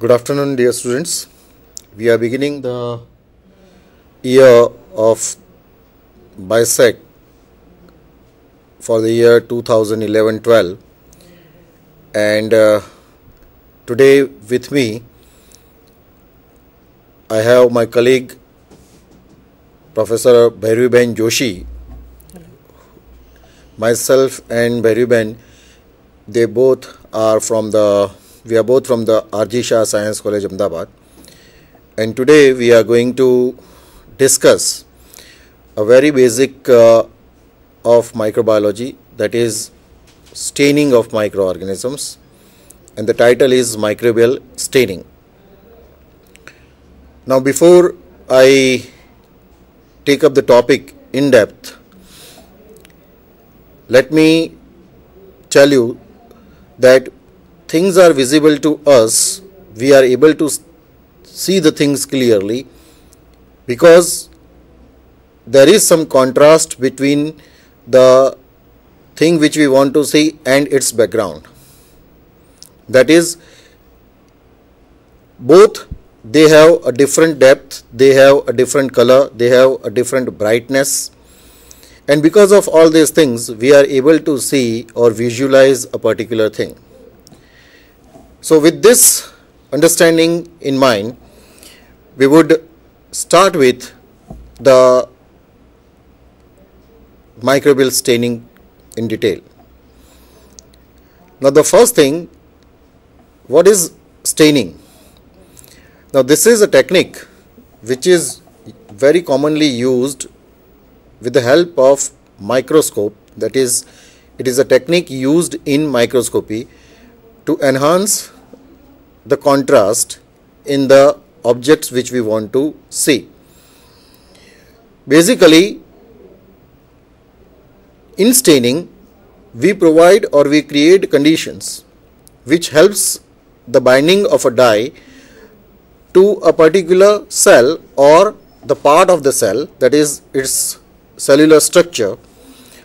Good afternoon, dear students. We are beginning the year of BISEC for the year 2011-12, and today with me I have my colleague Professor Bhairaviben Joshi. Myself and Bhairaviben, we are both from the R.G. Shah Science College, Ahmedabad, and today we are going to discuss a very basic of microbiology, that is staining of microorganisms, and the title is microbial staining. Now, before I take up the topic in depth, let me tell you that things are visible to us. We are able to see the things clearly because there is some contrast between the thing which we want to see and its background. That is, both they have a different depth, they have a different color, they have a different brightness, and because of all these things we are able to see or visualize a particular thing. So with this understanding in mind, we would start with the microbial staining in detail. Now, the first thing, what is staining? Now, this is a technique which is very commonly used with the help of microscope. That is, it is a technique used in microscopy to enhance the contrast in the objects which we want to see. Basically, in staining, we provide or we create conditions which helps the binding of a dye to a particular cell or the part of the cell, that is its cellular structure,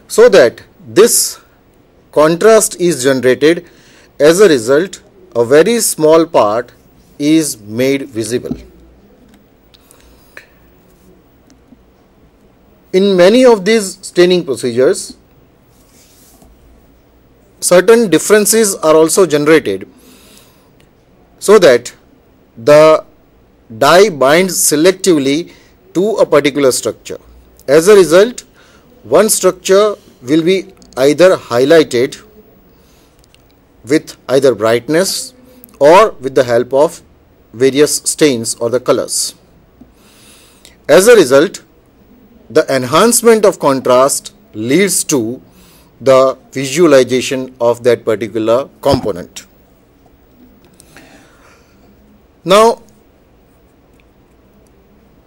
so that this contrast is generated. As a result, a very small part is made visible. In many of these staining procedures, certain differences are also generated so that the dye binds selectively to a particular structure. As a result, one structure will be either highlighted with either brightness or with the help of various stains or the colors. As a result, the enhancement of contrast leads to the visualization of that particular component. Now,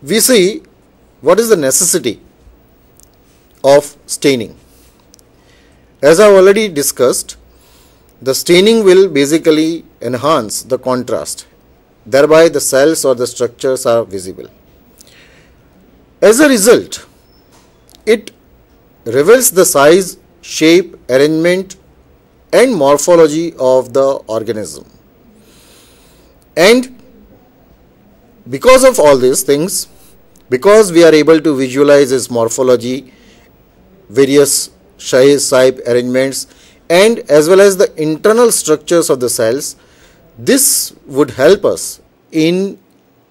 we see what is the necessity of staining. As I have already discussed, the staining will basically enhance the contrast, thereby the cells or the structures are visible. As a result, it reveals the size, shape, arrangement and morphology of the organism. And because of all these things, because we are able to visualize its morphology, various size, shape, arrangements, and as well as the internal structures of the cells, this would help us in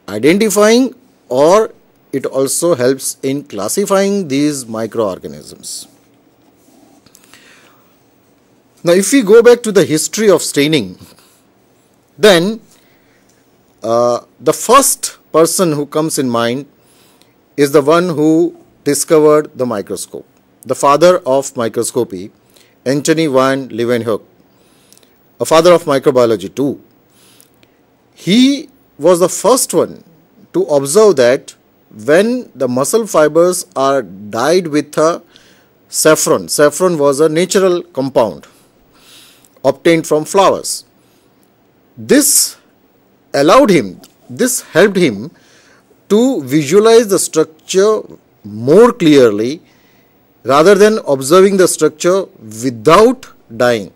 identifying, or it also helps in classifying these microorganisms. Now, if we go back to the history of staining, then the first person who comes in mind is the one who discovered the microscope, the father of microscopy, Antony van Leeuwenhoek, a father of microbiology too. He was the first one to observe that when the muscle fibers are dyed with a saffron was a natural compound obtained from flowers. This helped him to visualize the structure more clearly rather than observing the structure without dyeing.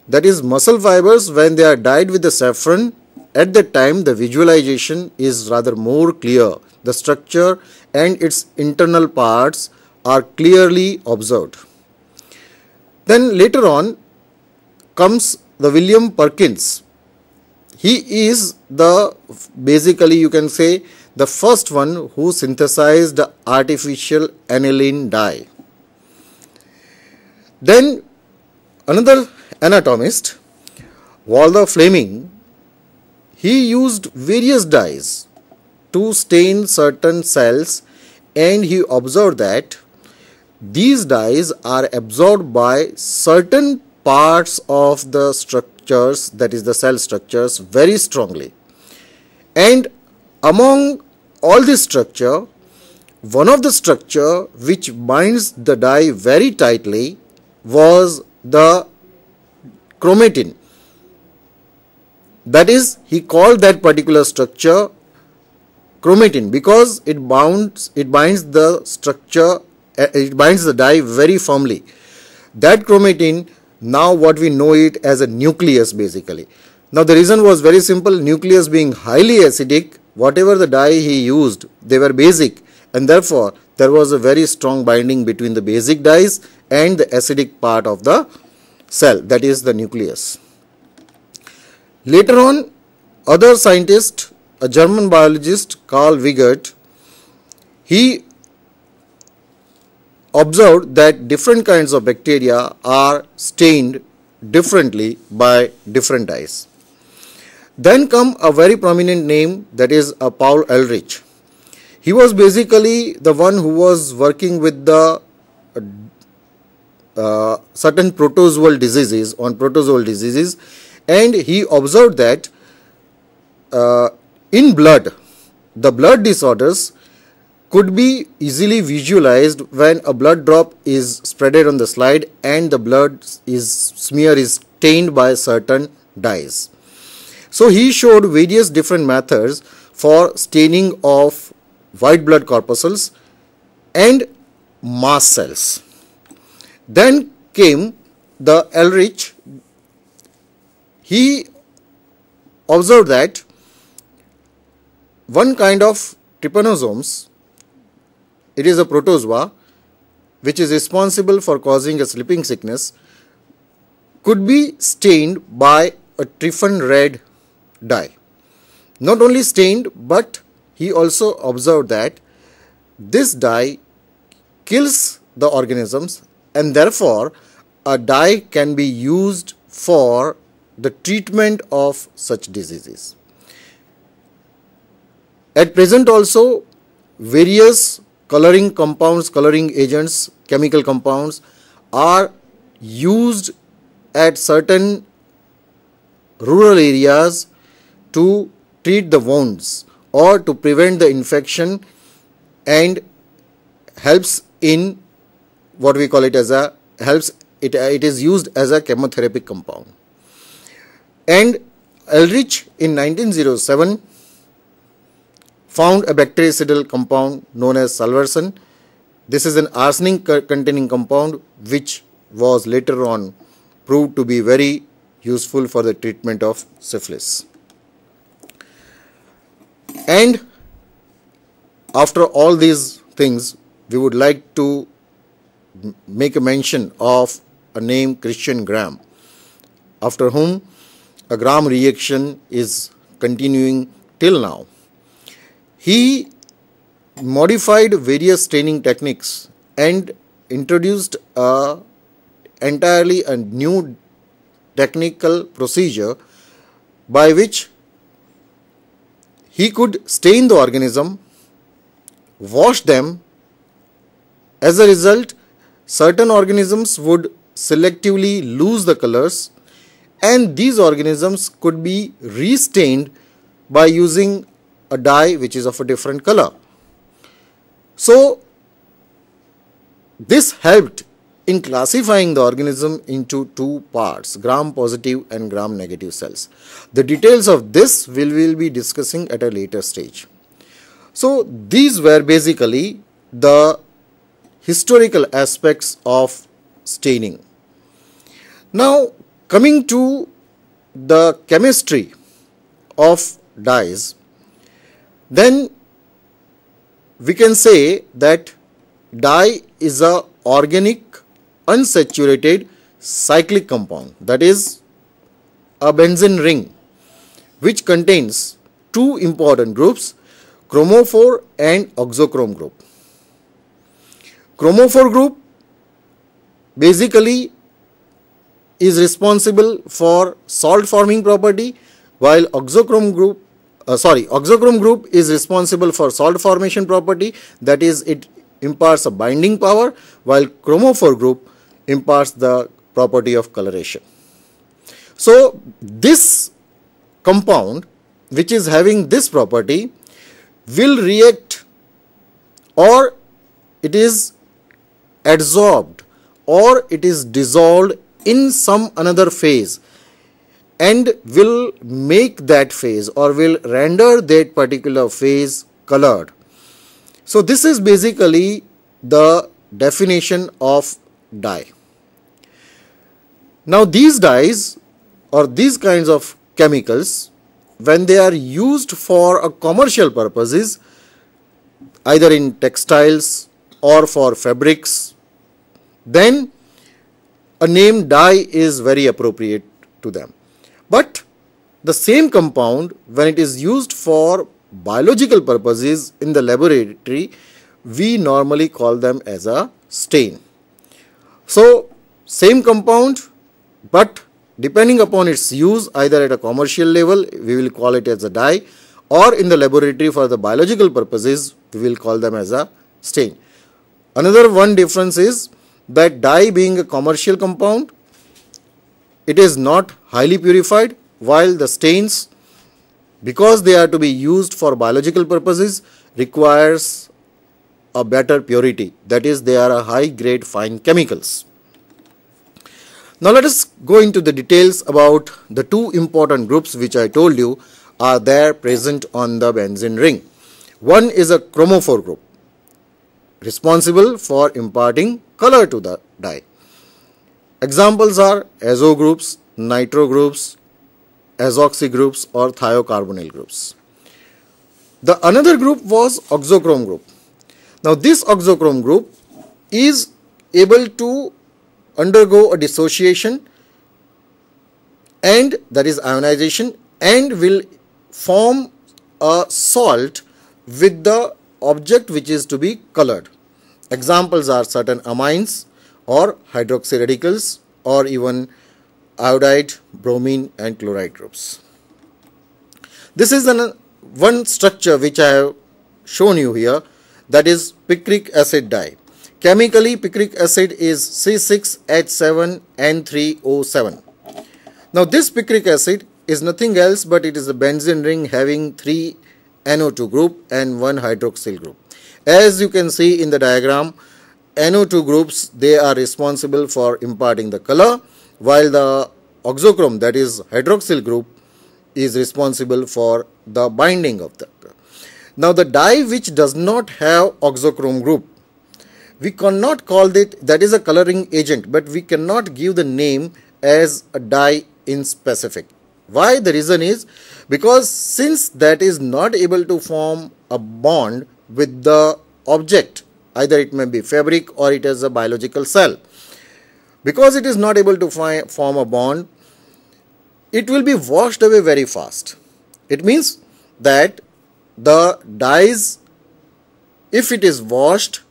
That is, muscle fibers, when they are dyed with the saffron at that time the visualization is rather more clear. The structure and its internal parts are clearly observed. Then later on comes the William Perkins. He is basically you can say the first one who synthesized the artificial aniline dye. Then another anatomist, Walther Fleming, he used various dyes to stain certain cells, and he observed that these dyes are absorbed by certain parts of the structures, that is the cell structures, very strongly. And among all this structure, one of the structure which binds the dye very tightly was the chromatin. That is, he called that particular structure chromatin because it binds the structure, it binds the dye very firmly. That chromatin, now what we know it as a nucleus basically. Now the reason was very simple. Nucleus being highly acidic, whatever the dye he used, they were basic, and therefore there was a very strong binding between the basic dyes and the acidic part of the cell, that is the nucleus. Later on, other scientist, a German biologist, Carl Wiegert, he observed that different kinds of bacteria are stained differently by different dyes. Then come a very prominent name, that is Paul Ehrlich. He was basically the one who was working with the certain protozoal diseases, and he observed that in blood, the blood disorders could be easily visualized when a blood drop is spreaded on the slide and the blood smear is stained by certain dyes. So he showed various different methods for staining of white blood corpuscles and mast cells. Then came the Ehrlich. He observed that one kind of trypanosomes, it is a protozoa which is responsible for causing a sleeping sickness, could be stained by a trypsin red dye. Not only stained, but he also observed that this dye kills the organisms, and therefore a dye can be used for the treatment of such diseases. At present also, various coloring compounds, coloring agents, chemical compounds are used at certain rural areas to treat the wounds or to prevent the infection, and helps in what we call it as it is used as a chemotherapy compound. And Ehrlich in 1907 found a bactericidal compound known as salvarsan. This is an arsenic containing compound which was later on proved to be very useful for the treatment of syphilis. And after all these things, we would like to make a mention of a name, Christian Gram, after whom a Gram reaction is continuing till now. He modified various staining techniques and introduced entirely a new technical procedure by which he could stain the organism, wash them. As a result, certain organisms would selectively lose the colors, and these organisms could be restained by using a dye which is of a different color. So this helped in classifying the organism into two parts, gram positive and gram negative cells. The details of this we will be discussing at a later stage. So these were basically the historical aspects of staining. Now coming to the chemistry of dyes, then we can say that dye is a organic unsaturated cyclic compound, that is a benzene ring, which contains two important groups, chromophore and oxochrome group. Chromophore group basically is responsible for salt forming property, while oxochrome group is responsible for salt formation property, that is it imparts a binding power, while chromophore group imparts the property of coloration. So this compound which is having this property will react, or it is adsorbed, or it is dissolved in some another phase, and will make that phase or will render that particular phase colored. So this is basically the definition of dye. Now these dyes or these kinds of chemicals, when they are used for a commercial purposes, either in textiles or for fabrics, then a name dye is very appropriate to them. But the same compound, when it is used for biological purposes in the laboratory, we normally call them as a stain. So same compound, but depending upon its use, either at a commercial level we will call it as a dye, or in the laboratory for the biological purposes we will call them as a stain. Another one difference is that dye being a commercial compound, it is not highly purified, while the stains, because they are to be used for biological purposes, requires a better purity, that is they are a high grade fine chemicals. Now let us go into the details about the two important groups which I told you are there present on the benzene ring. One is a chromophore group, responsible for imparting color to the dye. Examples are azo groups, nitro groups, azoxy groups or thiocarbonyl groups. The another group was oxochrome group. Now this oxochrome group is able to undergo a dissociation, and that is ionization, and will form a salt with the object which is to be colored. Examples are certain amines or hydroxy radicals, or even iodide, bromine and chloride groups. This is one structure which I have shown you here, that is picric acid dye. Chemically, picric acid is C6H7N3O7. Now this picric acid is nothing else but it is a benzene ring having 3 NO2 group and 1 hydroxyl group. As you can see in the diagram, NO2 groups, they are responsible for imparting the color, while the oxochrome, that is hydroxyl group, is responsible for the binding of the color. Now the dye which does not have oxochrome group, we cannot call it, that is a coloring agent, but we cannot give the name as a dye in specific. Why? The reason is because since that is not able to form a bond with the object, either it may be fabric or it is a biological cell, because it is not able to form a bond, it will be washed away very fast. It means that the dyes, if it is washed,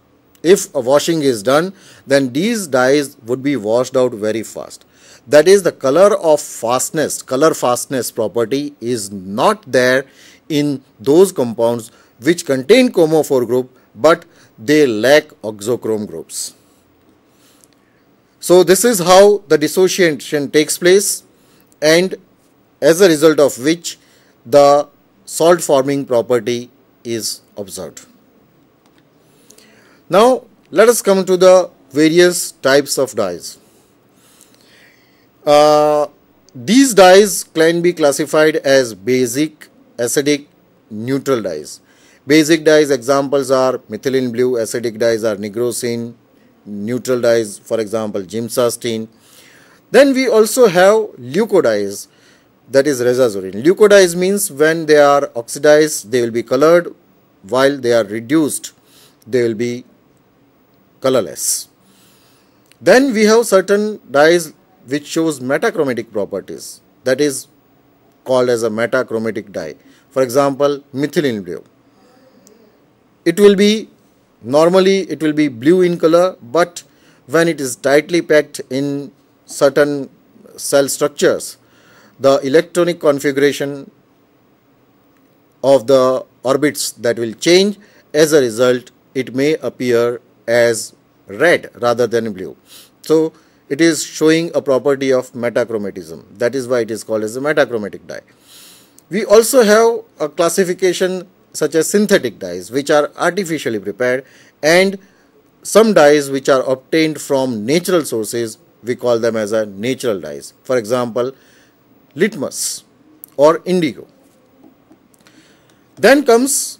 if a washing is done, then these dyes would be washed out very fast. That is, the color fastness property is not there in those compounds which contain chromophore group, but they lack oxochrome groups. So this is how the dissociation takes place, and as a result of which the salt forming property is observed. Now let us come to the various types of dyes. These dyes can be classified as basic, acidic, neutral dyes. Basic dyes examples are methylene blue, acidic dyes are nigrosin, neutral dyes for example gimsastine. Then we also have leucodyes, that is Resazurin. Leucodyes means when they are oxidized, they will be colored, while they are reduced, they will be colorless. Then we have certain dyes which shows metachromatic properties, that is called as a metachromatic dye. For example, methylene blue. It will be normally it will be blue in color, but when it is tightly packed in certain cell structures, the electronic configuration of the orbits that will change. As a result, it may appear as red rather than blue. So it is showing a property of metachromatism. That is why it is called as a metachromatic dye. We also have a classification such as synthetic dyes, which are artificially prepared, and some dyes which are obtained from natural sources, we call them as a natural dyes. For example, litmus or indigo. Then comes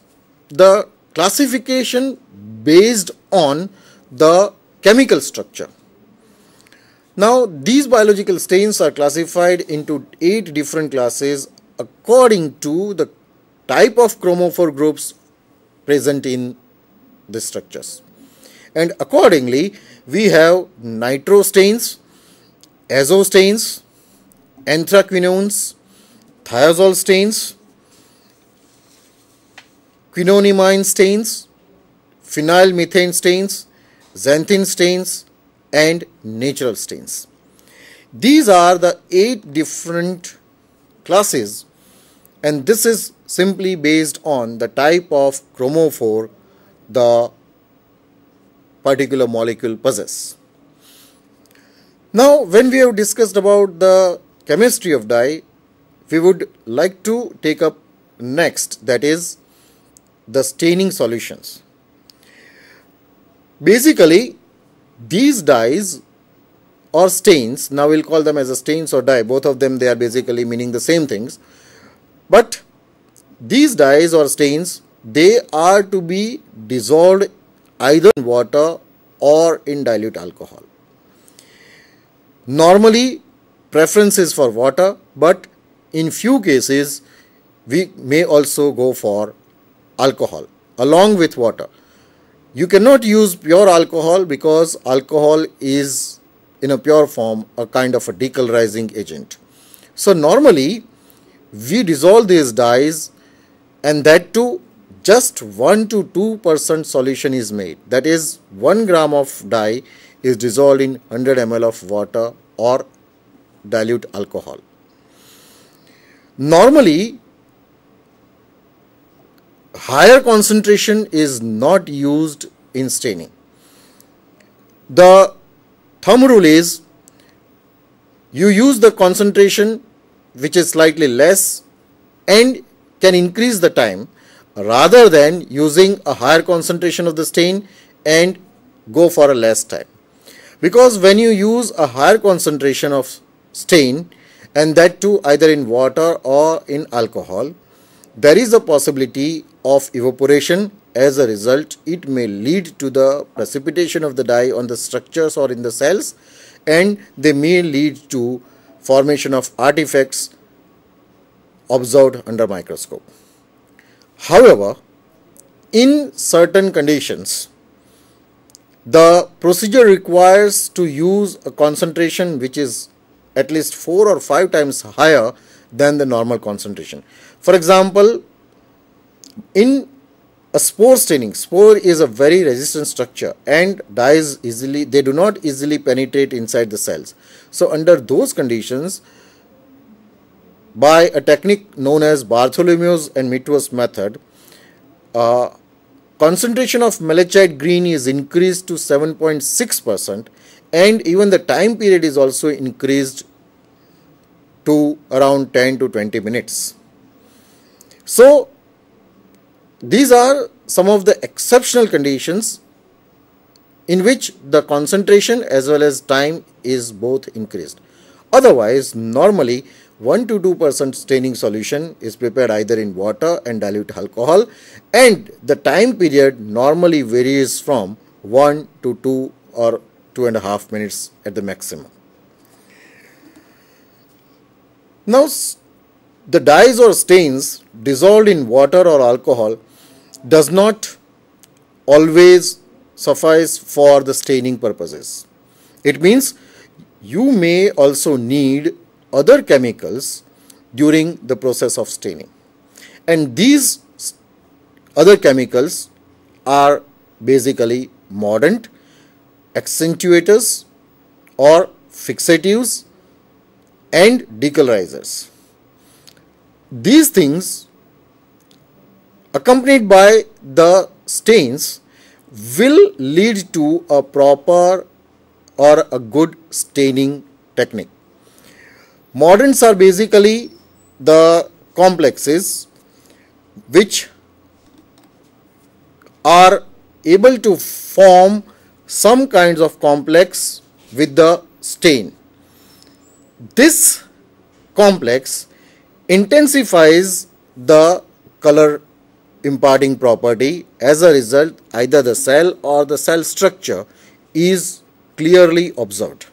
the classification based on the chemical structure. Now, these biological stains are classified into 8 different classes according to the type of chromophore groups present in the structures. And accordingly, we have nitro stains, azo stains, anthraquinones, thiazole stains, quinonimine stains, phenylmethane stains, xanthine stains, and natural stains. These are the 8 different classes, and this is simply based on the type of chromophore the particular molecule possesses. Now, when we have discussed about the chemistry of dye, we would like to take up next, that is the staining solutions. Basically, these dyes or stains, now we'll call them as a stains or dye, both of them, they are basically meaning the same things, but these dyes or stains, they are to be dissolved either in water or in dilute alcohol. Normally, preference is for water, but in few cases, we may also go for alcohol along with water. You cannot use pure alcohol because alcohol is in a pure form a kind of a decolorizing agent. So normally we dissolve these dyes, and that too just 1 to 2% solution is made. That is 1 gram of dye is dissolved in 100 ml of water or dilute alcohol. Normally higher concentration is not used in staining. The thumb rule is you use the concentration which is slightly less and can increase the time, rather than using a higher concentration of the stain and go for a less time. Because when you use a higher concentration of stain, and that too either in water or in alcohol, there is a possibility of evaporation. As a result, it may lead to the precipitation of the dye on the structures or in the cells, and they may lead to formation of artifacts observed under microscope. However, in certain conditions, the procedure requires to use a concentration which is at least 4 or 5 times higher than the normal concentration. For example, in a spore staining, spore is a very resistant structure and dyes easily, they do not easily penetrate inside the cells. So under those conditions, by a technique known as Bartholomew's and Mitwas method, concentration of malachite green is increased to 7.6%, and even the time period is also increased to around 10 to 20 minutes. So these are some of the exceptional conditions in which the concentration as well as time is both increased. Otherwise, normally 1 to 2% staining solution is prepared either in water and dilute alcohol, and the time period normally varies from 1 to 2 or 2.5 minutes at the maximum. Now, the dyes or stains dissolved in water or alcohol does not always suffice for the staining purposes. It means you may also need other chemicals during the process of staining, and these other chemicals are basically mordant, accentuators or fixatives and decolorizers. These things, accompanied by the stains, will lead to a proper or a good staining technique. Mordants are basically the complexes which are able to form some kinds of complex with the stain. This complex intensifies the color imparting property. As a result, either the cell or the cell structure is clearly observed.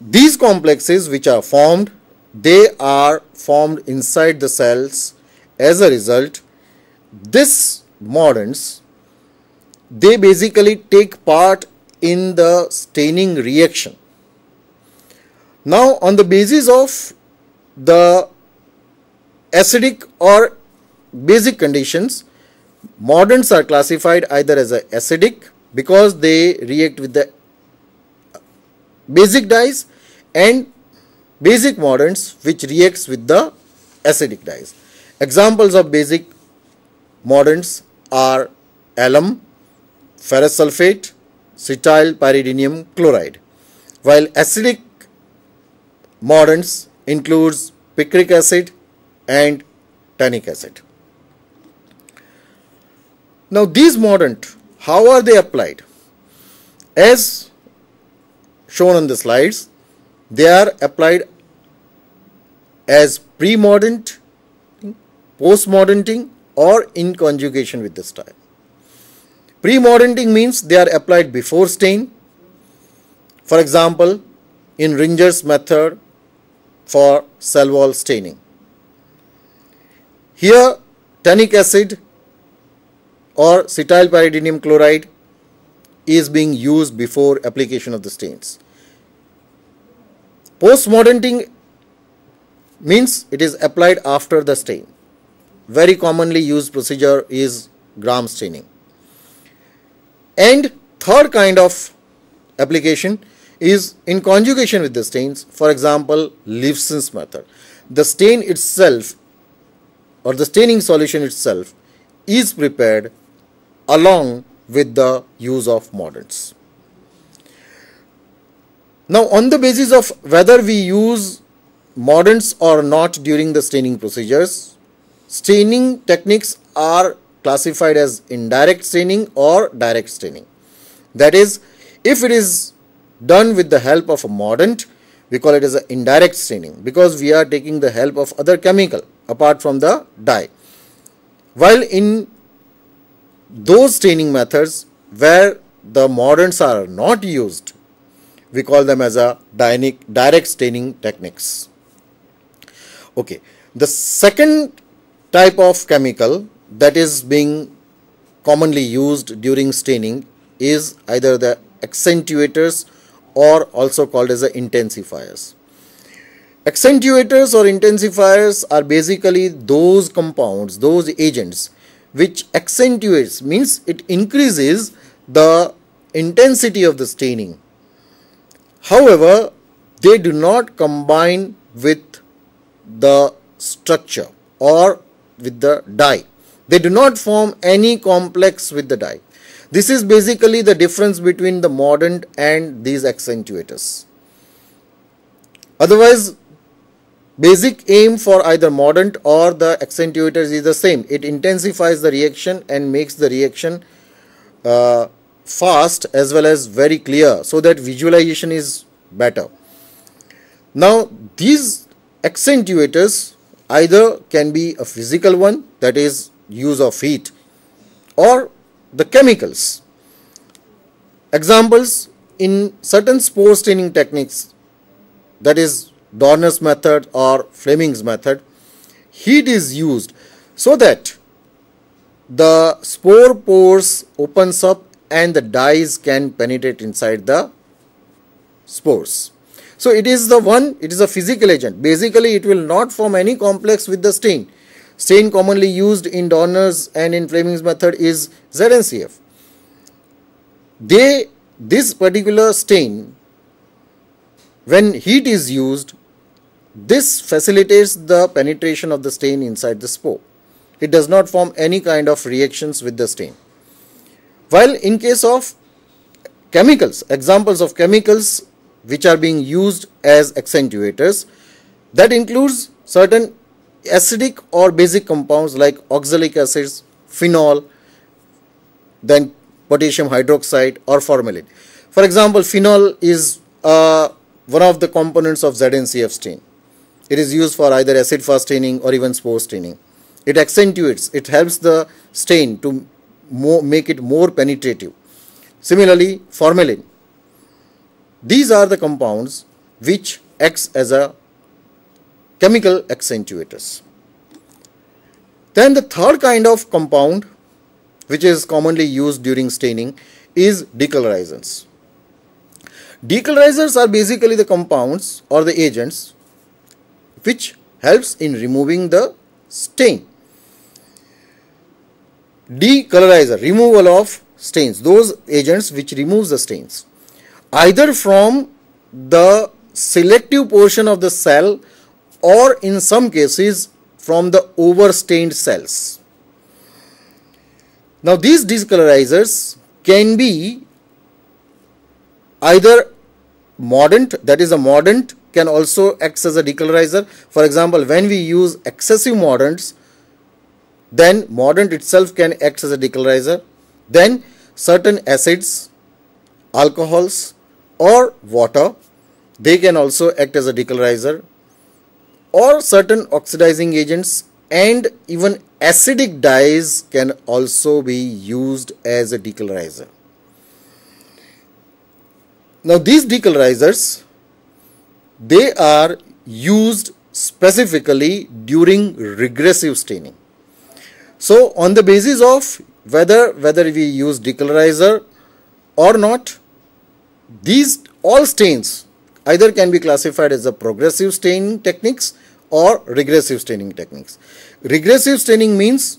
These complexes which are formed, they are formed inside the cells. As a result, these mordants, they basically take part in the staining reaction. Now, on the basis of the acidic or basic conditions, mordants are classified either as acidic because they react with the basic dyes, and basic mordants which reacts with the acidic dyes. Examples of basic mordants are alum, ferrous sulfate, cetyl pyridinium chloride, while acidic mordants includes picric acid and tannic acid. Now these mordants, how are they applied? As shown on the slides, they are applied as pre-mordant, post-mordanting or in conjugation with the style. Pre-mordanting means they are applied before stain. For example, in Ringer's method for cell wall staining. Here tannic acid or cetyl pyridinium chloride is being used before application of the stains. Post-mordanting means it is applied after the stain. Very commonly used procedure is gram staining. And third kind of application is in conjugation with the stains. For example, Lifson's method. The stain itself or the staining solution itself is prepared along with the use of mordants. Now, on the basis of whether we use mordants or not during the staining procedures, staining techniques are classified as indirect staining or direct staining. That is, if it is done with the help of a mordant, we call it as an indirect staining because we are taking the help of other chemical apart from the dye. While in those staining methods where the mordants are not used, we call them as a direct staining techniques. Okay, the second type of chemical that is being commonly used during staining is either the accentuators or also called as the intensifiers. Accentuators or intensifiers are basically those compounds, those agents which accentuates, means it increases the intensity of the staining. However, they do not combine with the structure or with the dye. They do not form any complex with the dye. This is basically the difference between the mordant and these accentuators. Otherwise, basic aim for either mordant or the accentuators is the same. It intensifies the reaction and makes the reaction fast as well as very clear so that visualization is better. Now, these accentuators either can be a physical one, that is use of heat, or the chemicals. Examples in certain spore staining techniques, that is Dorner's method or Fleming's method, heat is used so that the spore pores opens up and the dyes can penetrate inside the spores. So it is a physical agent. Basically it will not form any complex with the stain. Stain commonly used in Dorner's and in Fleming's method is ZnCF. This particular stain, when heat is used, this facilitates the penetration of the stain inside the spore. It does not form any kind of reactions with the stain. While in case of chemicals, examples of chemicals which are being used as accentuators, that includes certain acidic or basic compounds like oxalic acids, phenol, then potassium hydroxide or formalin. For example, phenol is one of the components of ZnCF stain. It is used for either acid fast staining or even spore staining. It accentuates, it helps the stain to make it more penetrative. Similarly, formalin. These are the compounds which acts as a chemical accentuators. Then the third kind of compound which is commonly used during staining is decolorizers. Decolorizers are basically the compounds or the agents which helps in removing the stain. Decolorizer, removal of stains, those agents which removes the stains either from the selective portion of the cell or in some cases from the overstained cells. Now these decolorizers can be either mordant, that is a mordant can also act as a decolorizer. For example, when we use excessive mordants, then mordant itself can act as a decolorizer. Then certain acids, alcohols or water, they can also act as a decolorizer, or certain oxidizing agents and even acidic dyes can also be used as a decolorizer. Now these decolorizers, they are used specifically during regressive staining. So on the basis of whether we use decolorizer or not, these all stains either can be classified as a progressive staining techniques or regressive staining techniques. Regressive staining means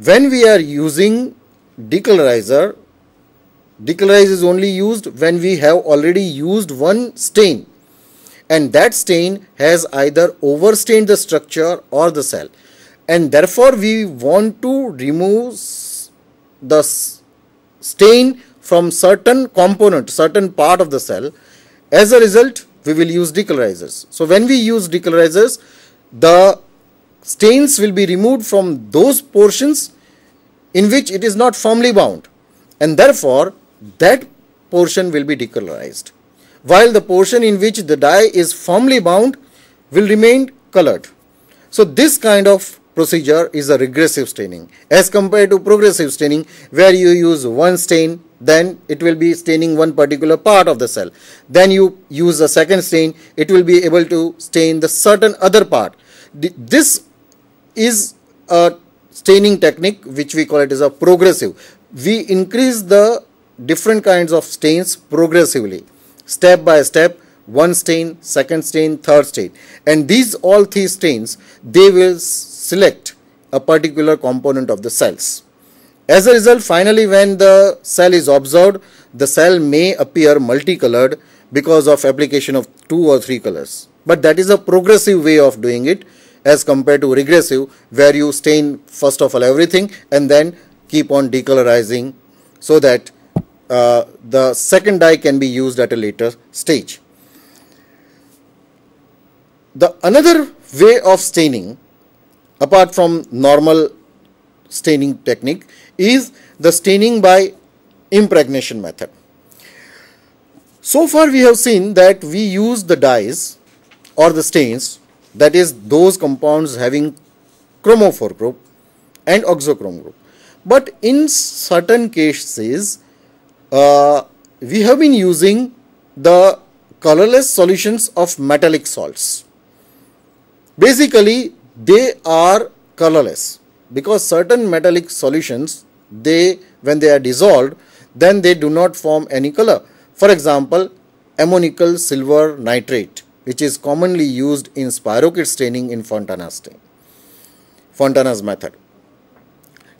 when we are using decolorizer, decolorizer is only used when we have already used one stain and that stain has either overstained the structure or the cell, and therefore we want to remove the stain from certain component, certain part of the cell. As a result, we will use decolorizers. So when we use decolorizers, the stains will be removed from those portions in which it is not firmly bound, and therefore that portion will be decolorized, while the portion in which the dye is firmly bound will remain colored. So this kind of procedure is a regressive staining as compared to progressive staining, where you use one stain, then it will be staining one particular part of the cell. Then you use a second stain, it will be able to stain the certain other part. This is a staining technique which we call it as a progressive. We increase the different kinds of stains progressively, step by step, one stain, second stain, third stain, and these all three stains, they will select a particular component of the cells. As a result, finally when the cell is observed, the cell may appear multicolored because of application of 2 or 3 colors. But that is a progressive way of doing it as compared to regressive, where you stain first of all everything and then keep on decolorizing so that the second dye can be used at a later stage. The another way of staining apart from normal staining technique is the staining by impregnation method. So far we have seen that we use the dyes or the stains, that is those compounds having chromophore group and oxochrome group. But in certain cases we have been using the colorless solutions of metallic salts. Basically, they are colorless because certain metallic solutions, when they are dissolved, then they do not form any color. For example, ammoniacal silver nitrate, which is commonly used in spirochete staining in Fontana's method.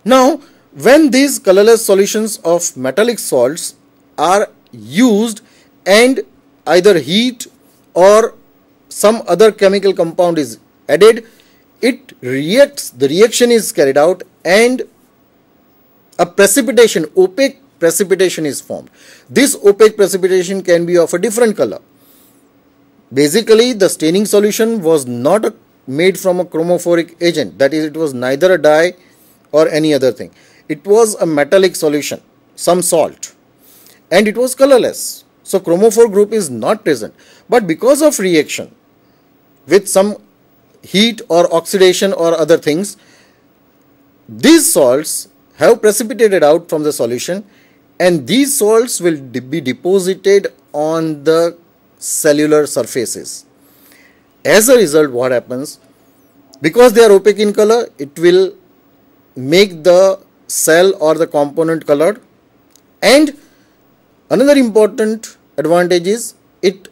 Now, when these colorless solutions of metallic salts are used and either heat or some other chemical compound is added, it reacts, the reaction is carried out and a precipitation, opaque precipitation is formed. This opaque precipitation can be of a different color. Basically, the staining solution was not made from a chromophoric agent, that is, it was neither a dye or any other thing. It was a metallic solution, some salt, and it was colorless. So chromophore group is not present. But because of reaction with some heat or oxidation or other things, these salts have precipitated out from the solution, and these salts will be deposited on the cellular surfaces. As a result, what happens? Because they are opaque in color, it will make the cell or the component colored. And another important advantage is it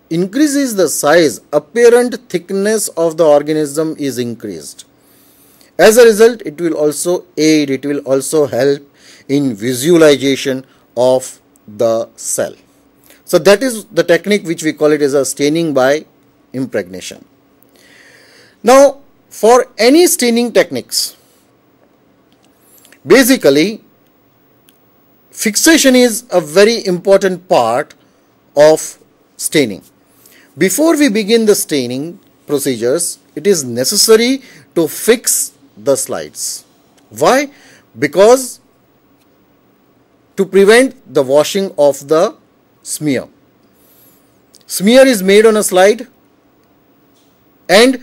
increases the size, apparent thickness of the organism is increased. As a result, it will also aid, it will also help in visualization of the cell. So that is the technique which we call it as a staining by impregnation. Now, for any staining techniques, basically fixation is a very important part of staining. Before we begin the staining procedures, it is necessary to fix the slides. Why? Because to prevent the washing of the smear. Smear is made on a slide, and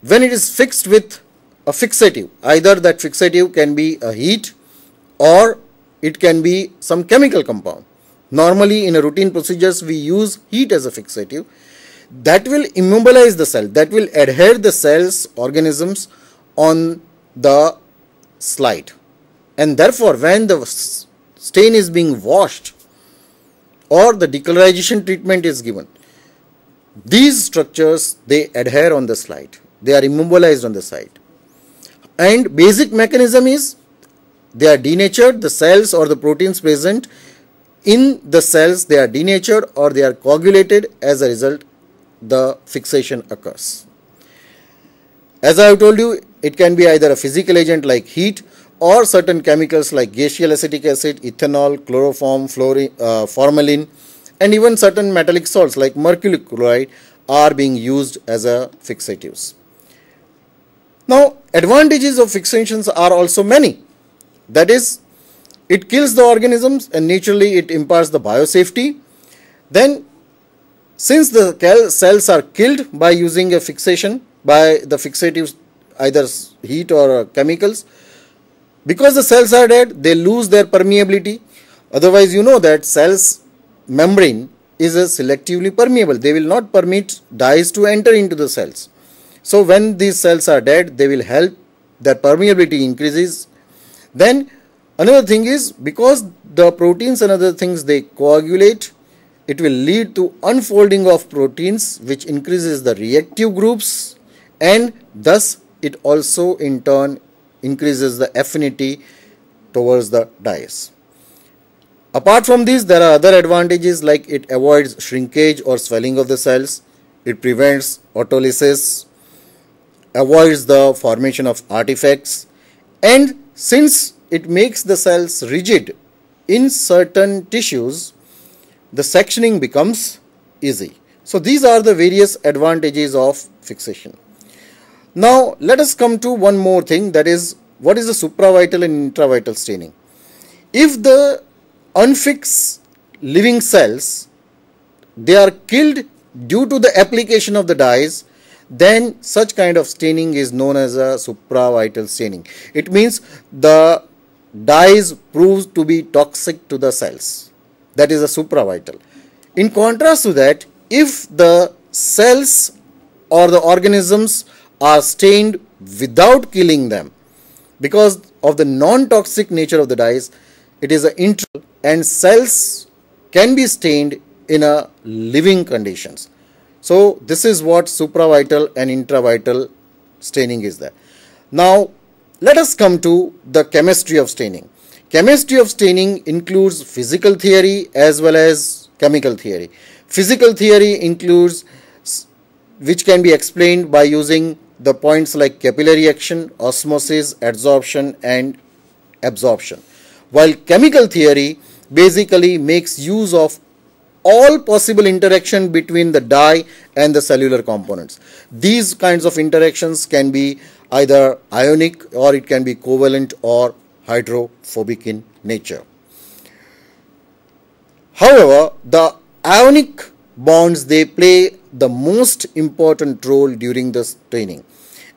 when it is fixed with a fixative, either that fixative can be a heat or it can be some chemical compound. Normally in a routine procedures we use heat as a fixative. That will immobilize the cell, that will adhere the cell's organisms on the slide, and therefore when the stain is being washed or the decolorization treatment is given, these structures, they adhere on the slide, they are immobilized on the side. And basic mechanism is they are denatured, the cells or the proteins present in the cells, they are denatured or they are coagulated. As a result, the fixation occurs. As I have told you, it can be either a physical agent like heat or certain chemicals like gaseous acetic acid, ethanol, chloroform, formalin, and even certain metallic salts like mercury chloride are being used as a fixatives. Now, advantages of fixations are also many. That is, it kills the organisms and naturally it imparts the biosafety. Then, since the cells are killed by using a fixation, by the fixatives, either heat or chemicals, because the cells are dead, they lose their permeability. Otherwise, you know that cells membrane is selectively permeable. They will not permit dyes to enter into the cells. So when these cells are dead, they will help, their permeability increases. Then another thing is, because the proteins and other things, they coagulate, it will lead to unfolding of proteins, which increases the reactive groups, and thus it also in turn increases the affinity towards the dyes. Apart from this, there are other advantages like it avoids shrinkage or swelling of the cells, it prevents autolysis, avoids the formation of artifacts, and since it makes the cells rigid in certain tissues, the sectioning becomes easy. So these are the various advantages of fixation. Now let us come to one more thing, that is, what is the supravital and intravital staining. If the unfixed living cells, they are killed due to the application of the dyes, then such kind of staining is known as a supravital staining. It means the dyes prove to be toxic to the cells. That is a supravital. In contrast to that, if the cells or the organisms are stained without killing them, because of the non-toxic nature of the dyes, it is an internal, and cells can be stained in a living conditions. So this is what supravital and intravital staining is there. Now let us come to the chemistry of staining. Chemistry of staining includes physical theory as well as chemical theory. Physical theory includes, which can be explained by using the points like capillary action, osmosis, adsorption and absorption. While chemical theory basically makes use of all possible interaction between the dye and the cellular components. These kinds of interactions can be either ionic, or it can be covalent or hydrophobic in nature. However, the ionic bonds, they play the most important role during the staining.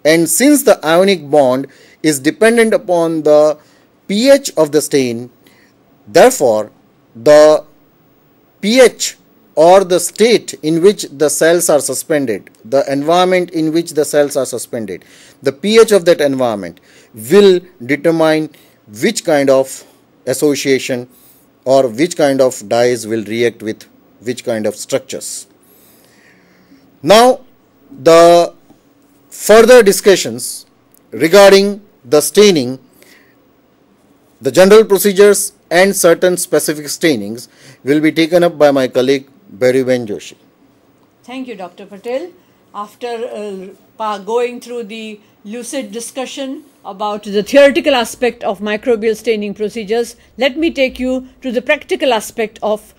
And since the ionic bond is dependent upon the pH of the stain, therefore the pH or the state in which the cells are suspended, the environment in which the cells are suspended, the pH of that environment will determine which kind of association or which kind of dyes will react with which kind of structures. Now the further discussions regarding the staining, the general procedures and certain specific stainings will be taken up by my colleague Bhairavaben Joshi. Thank you, Dr. Patel. After going through the lucid discussion about the theoretical aspect of microbial staining procedures, let me take you to the practical aspect of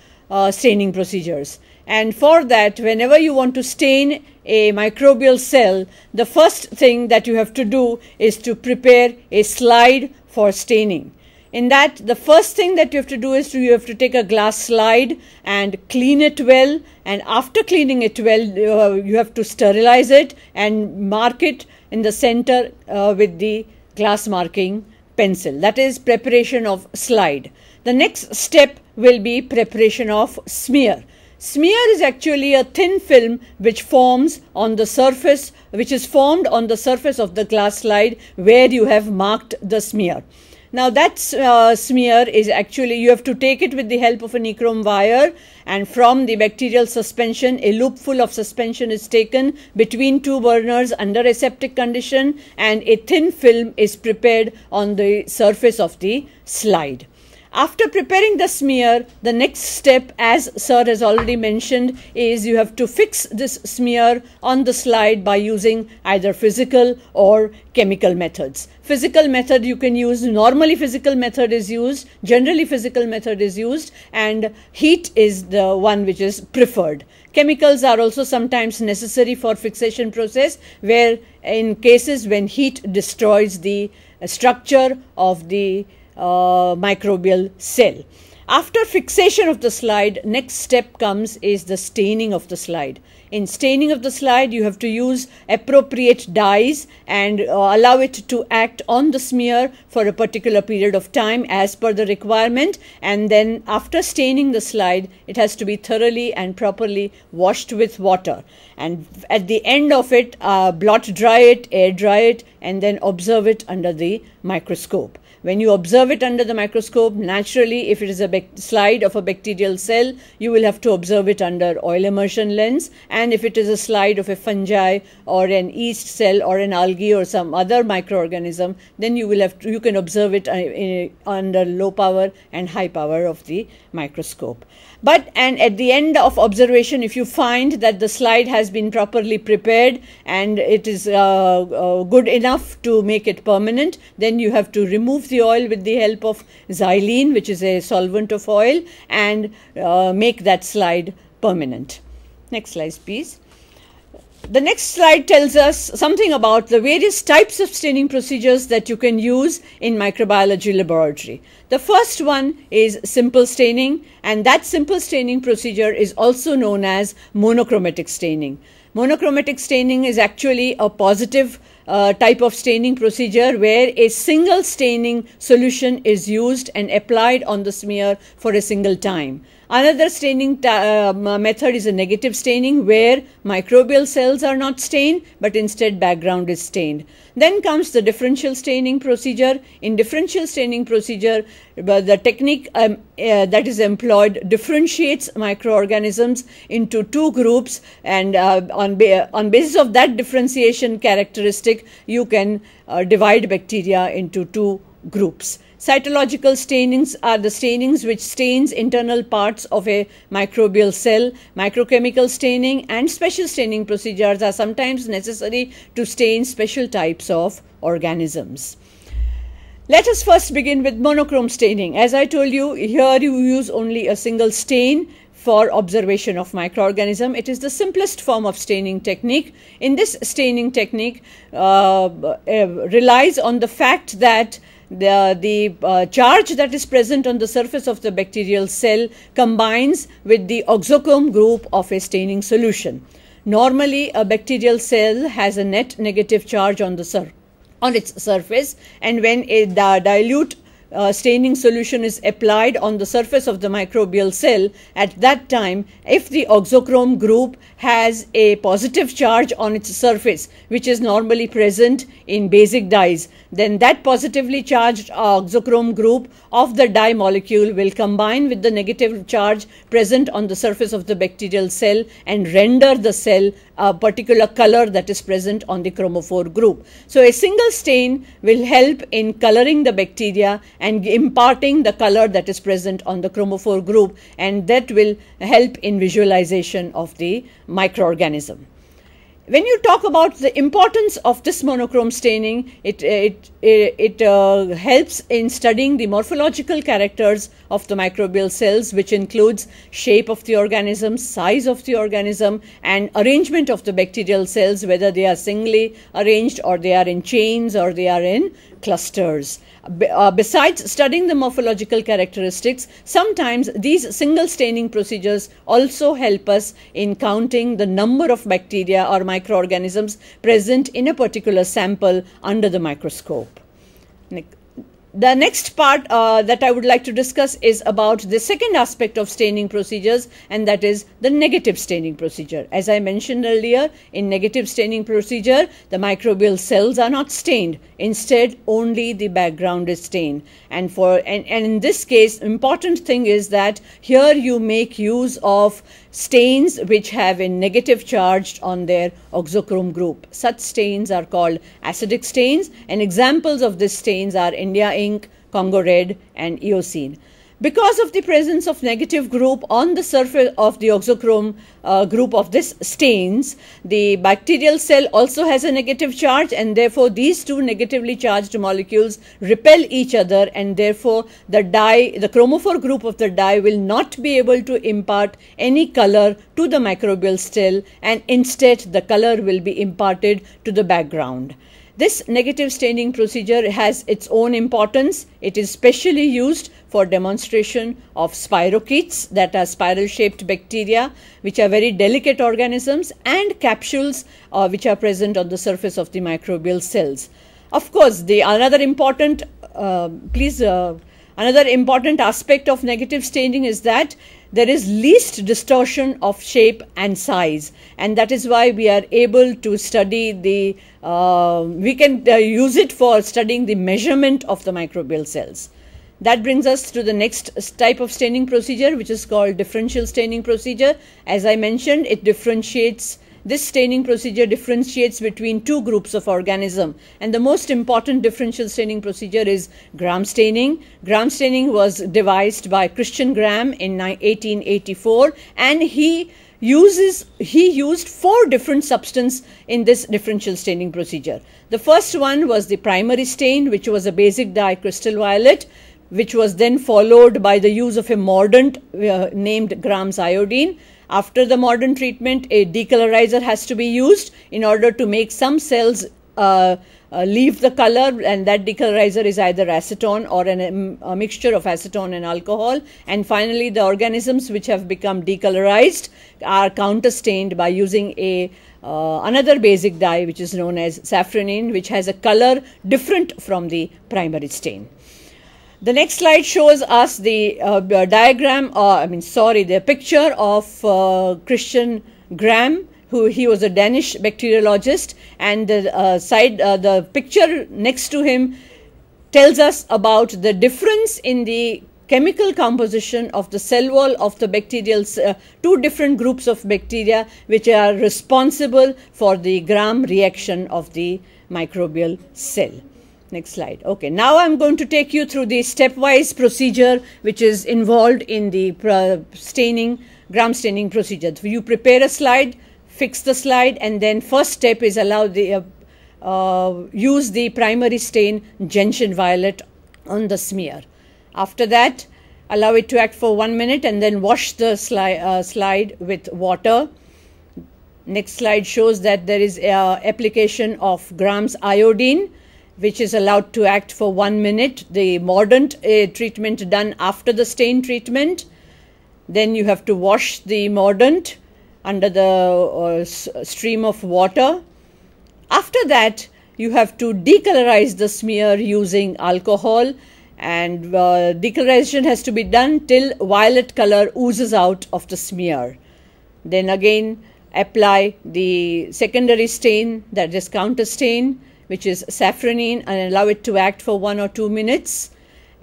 staining procedures. And for that, whenever you want to stain a microbial cell, the first thing that you have to do is to prepare a slide for staining. In that, the first thing that you have to do is you have to take a glass slide and clean it well, and after cleaning it well, you have to sterilize it and mark it in the center with the glass marking pencil. That is preparation of slide. The next step will be preparation of smear. Smear is actually a thin film which forms on the surface, which is formed on the surface of the glass slide where you have marked the smear. Now that smear is actually, you have to take it with the help of a nichrome wire, and from the bacterial suspension, a loopful of suspension is taken between two burners under aseptic condition, and a thin film is prepared on the surface of the slide. After preparing the smear, the next step, as sir has already mentioned, is you have to fix this smear on the slide by using either physical or chemical methods. Physical method you can use, normally physical method is used, generally physical method is used, and heat is the one which is preferred. Chemicals are also sometimes necessary for fixation process, where in cases when heat destroys the structure of the microbial cell. After fixation of the slide, next step comes is the staining of the slide. In staining of the slide, you have to use appropriate dyes and allow it to act on the smear for a particular period of time as per the requirement, and then after staining the slide, it has to be thoroughly and properly washed with water, and at the end of it, blot dry it, air dry it, and then observe it under the microscope. When you observe it under the microscope, naturally, if it is a slide of a bacterial cell, you will have to observe it under oil immersion lens. And if it is a slide of a fungi or an yeast cell or an algae or some other microorganism, then you will have to, you can observe it under low power and high power of the microscope. And at the end of observation, if you find that the slide has been properly prepared and it is good enough to make it permanent, then you have to remove the oil with the help of xylene, which is a solvent of oil, and make that slide permanent. Next slide, please. The next slide tells us something about the various types of staining procedures that you can use in microbiology laboratory. The first one is simple staining, and that simple staining procedure is also known as monochromatic staining. Monochromatic staining is actually a positive type of staining procedure where a single staining solution is used and applied on the smear for a single time. Another staining method is a negative staining where microbial cells are not stained but instead background is stained. Then comes the differential staining procedure. In differential staining procedure, the technique that is employed differentiates microorganisms into two groups, and on basis of that differentiation characteristic, you can divide bacteria into two groups. Cytological stainings are the stainings which stains internal parts of a microbial cell. Microchemical staining and special staining procedures are sometimes necessary to stain special types of organisms. Let us first begin with monochrome staining. As I told you, here you use only a single stain for observation of microorganism. It is the simplest form of staining technique. In this staining technique relies on the fact that the charge that is present on the surface of the bacterial cell combines with the oxochrome group of a staining solution. Normally, a bacterial cell has a net negative charge on its surface, and when a dilute staining solution is applied on the surface of the microbial cell, at that time, if the oxochrome group has a positive charge on its surface, which is normally present in basic dyes, then that positively charged oxochrome group of the dye molecule will combine with the negative charge present on the surface of the bacterial cell and render the cell a particular color that is present on the chromophore group. So a single stain will help in coloring the bacteria and imparting the color that is present on the chromophore group, and that will help in visualization of the microorganism. When you talk about the importance of this monochrome staining, it helps in studying the morphological characters of the microbial cells, which includes shape of the organism, size of the organism, and arrangement of the bacterial cells, whether they are singly arranged or they are in chains or they are in clusters. Besides studying the morphological characteristics, sometimes these single staining procedures also help us in counting the number of bacteria or microorganisms present in a particular sample under the microscope. The next part that I would like to discuss is about the second aspect of staining procedures, and that is the negative staining procedure. As I mentioned earlier, in negative staining procedure, the microbial cells are not stained. Instead, only the background is stained. And in this case, important thing is that here you make use of stains which have a negative charge on their oxochrome group. Such stains are called acidic stains, and examples of these stains are India ink, Congo red, and Eocene. Because of the presence of negative group on the surface of the oxochrome group of this stains, the bacterial cell also has a negative charge, and therefore these two negatively charged molecules repel each other, and therefore the chromophore group of the dye will not be able to impart any color to the microbial cell, and instead the color will be imparted to the background. This negative staining procedure has its own importance. It is specially used for demonstration of spirochetes, that are spiral shaped bacteria, which are very delicate organisms, and capsules which are present on the surface of the microbial cells. Of course, another important aspect of negative staining is that there is least distortion of shape and size, and that is why we are able to study we can use it for studying the measurement of the microbial cells. That brings us to the next type of staining procedure, which is called differential staining procedure. As I mentioned, this staining procedure differentiates between two groups of organism, and the most important differential staining procedure is Gram staining. Gram staining was devised by Christian Gram in 1884, and he used 4 different substances in this differential staining procedure. The first one was the primary stain, which was a basic dye crystal violet, which was then followed by the use of a mordant named Gram's iodine. After the mordant treatment, a decolorizer has to be used in order to make some cells leave the color, and that decolorizer is either acetone or a mixture of acetone and alcohol. And finally, the organisms which have become decolorized are counterstained by using another basic dye which is known as safranin, which has a color different from the primary stain. The next slide shows us the the picture of Christian Gram. He was a Danish bacteriologist, and the picture next to him tells us about the difference in the chemical composition of the cell wall of the bacterial, two different groups of bacteria which are responsible for the Gram reaction of the microbial cell. Next slide. Okay, now I am going to take you through the stepwise procedure which is involved in the Gram staining procedure. You prepare a slide, fix the slide, and then first step is use the primary stain gentian violet on the smear. After that, allow it to act for 1 minute and then wash the slide with water. Next slide shows that there is application of Gram's iodine, which is allowed to act for 1 minute. The mordant treatment done after the stain treatment. Then you have to wash the mordant under the stream of water. After that, you have to decolorize the smear using alcohol, and decolorization has to be done till violet color oozes out of the smear. Then again apply the secondary stain, that is counter stain, which is safranin, and allow it to act for 1 or 2 minutes.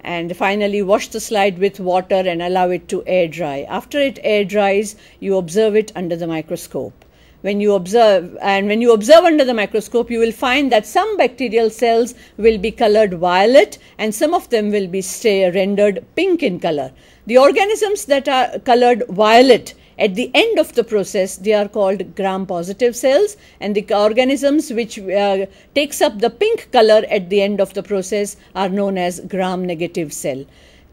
And finally wash the slide with water and allow it to air dry. After it air dries, you observe it under the microscope. When you observe under the microscope, you will find that some bacterial cells will be colored violet and some of them will be rendered pink in color. The organisms that are colored violet at the end of the process, they are called Gram positive cells, and the organisms which takes up the pink color at the end of the process are known as Gram negative cell.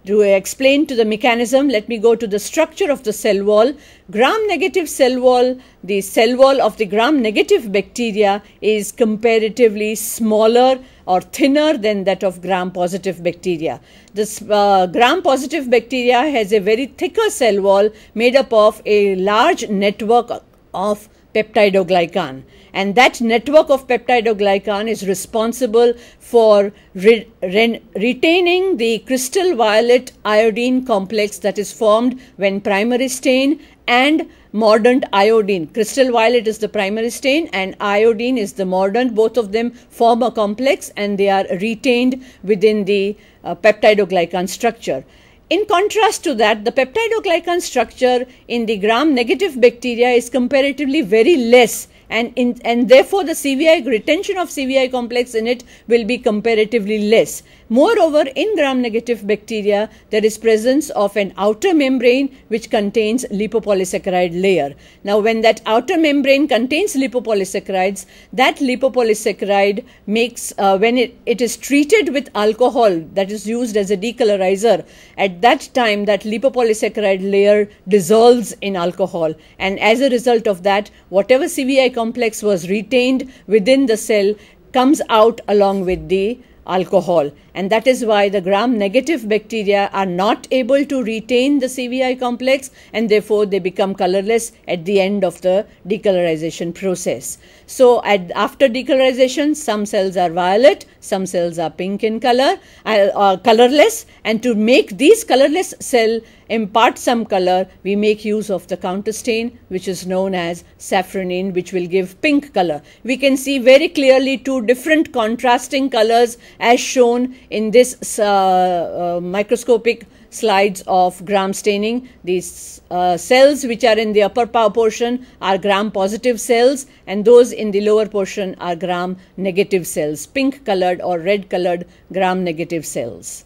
To explain to the mechanism, let me go to the structure of the cell wall. Gram negative cell wall, the cell wall of the Gram negative bacteria is comparatively smaller or thinner than that of Gram positive bacteria. This Gram positive bacteria has a very thicker cell wall made up of a large network of peptidoglycan, and that network of peptidoglycan is responsible for retaining the crystal violet iodine complex that is formed when primary stain and mordant iodine. Crystal violet is the primary stain and iodine is the mordant. Both of them form a complex and they are retained within the peptidoglycan structure. In contrast to that, the peptidoglycan structure in the Gram negative bacteria is comparatively very less, and therefore the CVI retention of CVI complex in it will be comparatively less. Moreover, in Gram negative bacteria, there is presence of an outer membrane which contains lipopolysaccharide layer. Now, when that outer membrane contains lipopolysaccharides, that lipopolysaccharide makes, when it is treated with alcohol that is used as a decolorizer, at that time that lipopolysaccharide layer dissolves in alcohol, and as a result of that, whatever CVI complex was retained within the cell comes out along with the alcohol, and that is why the Gram negative bacteria are not able to retain the CVI complex, and therefore they become colorless at the end of the decolorization process. So after decolorization, some cells are violet, some cells are pink in color, colorless, and to make these colorless cell impart some color, we make use of the counter stain, which is known as safranin, which will give pink color. We can see very clearly two different contrasting colors as shown in this microscopic slides of Gram staining. These cells which are in the upper portion are Gram positive cells, and those in the lower portion are Gram negative cells, pink colored or red colored Gram negative cells.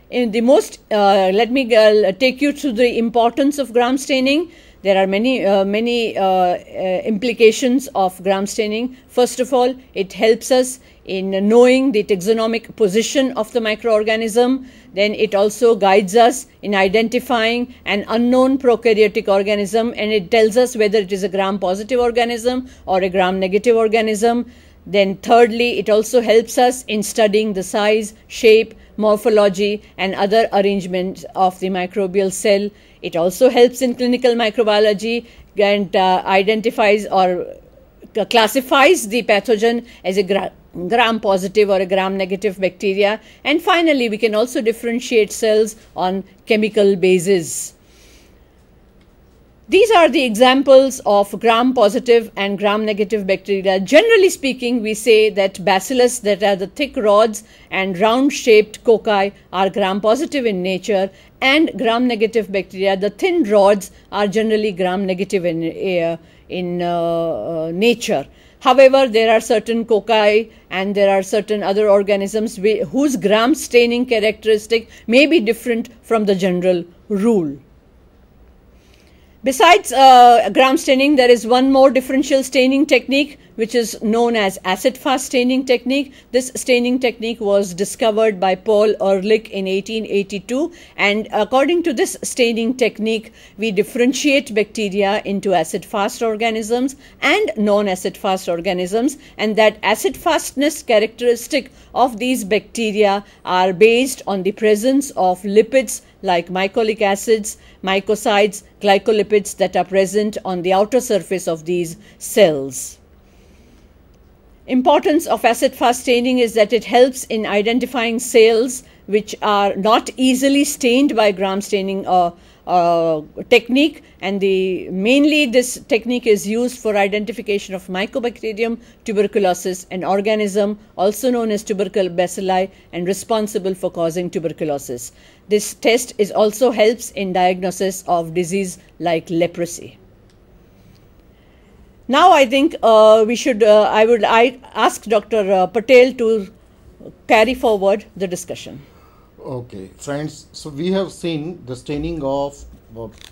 In the most, let me take you to the importance of Gram staining. There are many implications of Gram staining. First of all, it helps us in knowing the taxonomic position of the microorganism. Then it also guides us in identifying an unknown prokaryotic organism, and it tells us whether it is a Gram positive organism or a Gram negative organism. Then thirdly, it also helps us in studying the size, shape, morphology and other arrangements of the microbial cell. It also helps in clinical microbiology and identifies or classifies the pathogen as a gram positive or a gram negative bacteria. And finally, we can also differentiate cells on chemical basis. These are the examples of gram positive and gram negative bacteria. Generally speaking, we say that bacillus, that are the thick rods and round shaped cocci, are gram positive in nature, and gram negative bacteria, the thin rods, are generally gram negative in nature. However, there are certain cocci and there are certain other organisms whose gram staining characteristic may be different from the general rule. Besides gram staining, there is one more differential staining technique which is known as acid-fast staining technique. This staining technique was discovered by Paul Ehrlich in 1882, and according to this staining technique, we differentiate bacteria into acid-fast organisms and non-acid-fast organisms, and that acid-fastness characteristic of these bacteria are based on the presence of lipids like mycolic acids, mycosides, glycolipids that are present on the outer surface of these cells. Importance of acid-fast staining is that it helps in identifying cells which are not easily stained by gram staining technique, and mainly this technique is used for identification of Mycobacterium tuberculosis, an organism also known as tubercle bacilli and responsible for causing tuberculosis. This test also helps in diagnosis of disease like leprosy. Now I think I would ask Dr. Patel to carry forward the discussion. Okay, friends, so we have seen the staining of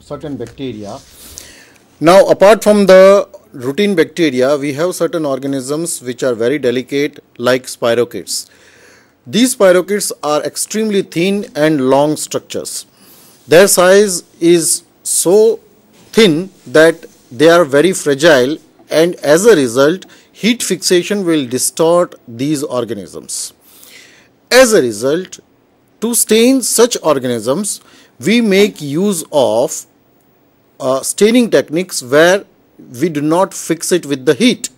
certain bacteria. Now, apart from the routine bacteria, we have certain organisms which are very delicate, like spirochetes. These spirochetes are extremely thin and long structures. Their size is so thin that they are very fragile, and as a result, heat fixation will distort these organisms. As a result, to stain such organisms, we make use of staining techniques where we do not fix it with the heat,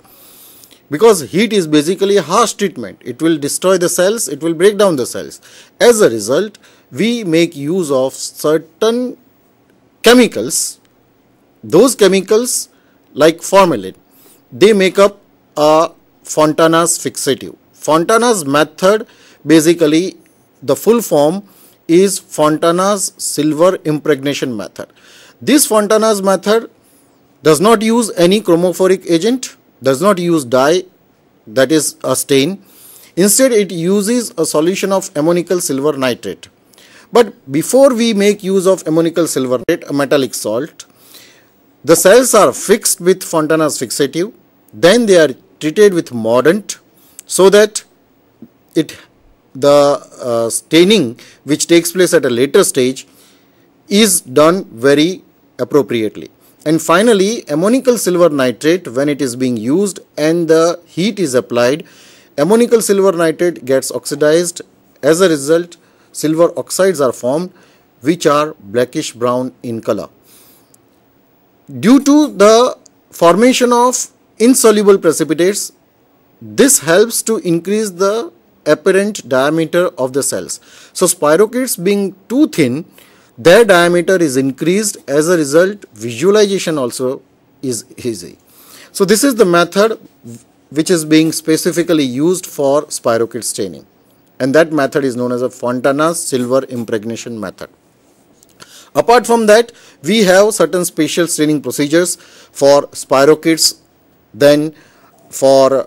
because heat is basically a harsh treatment. It will destroy the cells, it will break down the cells. As a result, we make use of certain chemicals. Those chemicals, like formalin, they make up a Fontana's fixative. Fontana's method, basically the full form is Fontana's silver impregnation method. This Fontana's method does not use any chromophoric agent, does not use dye, that is a stain. Instead, it uses a solution of ammonical silver nitrate. But before we make use of ammonical silver nitrate, a metallic salt, the cells are fixed with Fontana's fixative, then they are treated with mordant so that the staining which takes place at a later stage is done very appropriately. And finally, ammonical silver nitrate, when it is being used and the heat is applied, ammonical silver nitrate gets oxidized. As a result, silver oxides are formed, which are blackish brown in color. Due to the formation of insoluble precipitates, this helps to increase the apparent diameter of the cells. So spirochetes being too thin, their diameter is increased. As a result, visualization also is easy. So this is the method which is being specifically used for spirochete staining, and that method is known as a Fontana's silver impregnation method. Apart from that, we have certain special staining procedures for spirochetes, then for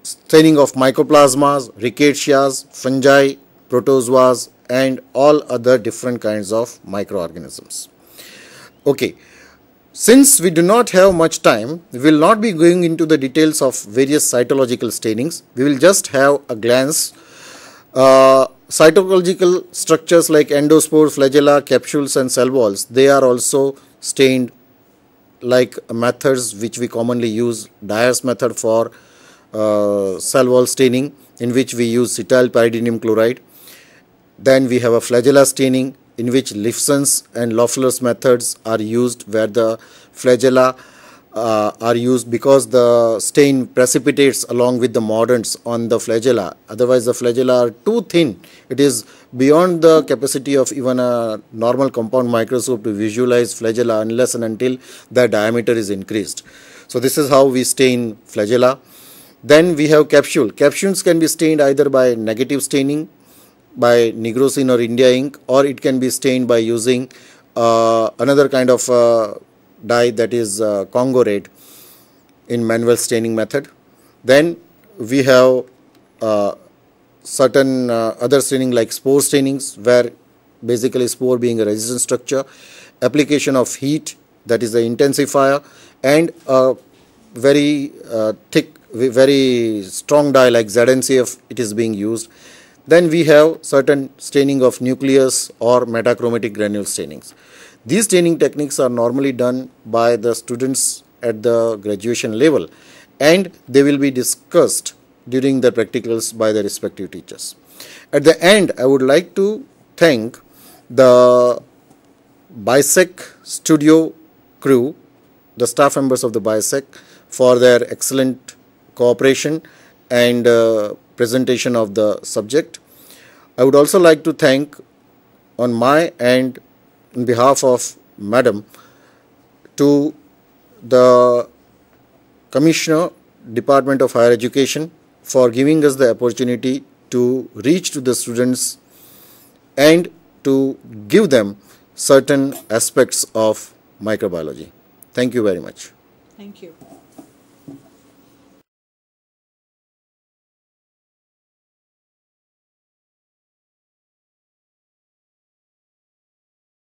staining of mycoplasmas, rickettsias, fungi, protozoas, and all other different kinds of microorganisms. Okay, since we do not have much time, we will not be going into the details of various cytological stainings. We will just have a glance. Cytological structures like endospores, flagella, capsules and cell walls, they are also stained like methods which we commonly use. Dyer's method for cell wall staining, in which we use cetyl pyridinium chloride. Then we have a flagella staining, in which Lifson's and Loeffler's methods are used, where the flagella are used because the stain precipitates along with the mordants on the flagella. Otherwise, the flagella are too thin. It is beyond the capacity of even a normal compound microscope to visualize flagella unless and until the diameter is increased. So this is how we stain flagella. Then we have capsule. Capsules can be stained either by negative staining, by nigrosin or India ink, or it can be stained by using another kind of dye, that is Congo red, in manual staining method. Then we have certain other staining like spore stainings, where basically spore being a resistant structure, application of heat, that is the intensifier, and a very thick, very strong dye like ZNCF, it is being used. Then we have certain staining of nucleus or metachromatic granule stainings. These staining techniques are normally done by the students at the graduation level, and they will be discussed during the practicals by the respective teachers. At the end, I would like to thank the BISEC studio crew, the staff members of the BISEC, for their excellent cooperation and presentation of the subject. I would also like to thank on my end, on behalf of Madam, to the Commissioner, Department of Higher Education, for giving us the opportunity to reach to the students and to give them certain aspects of microbiology. Thank you very much. Thank you.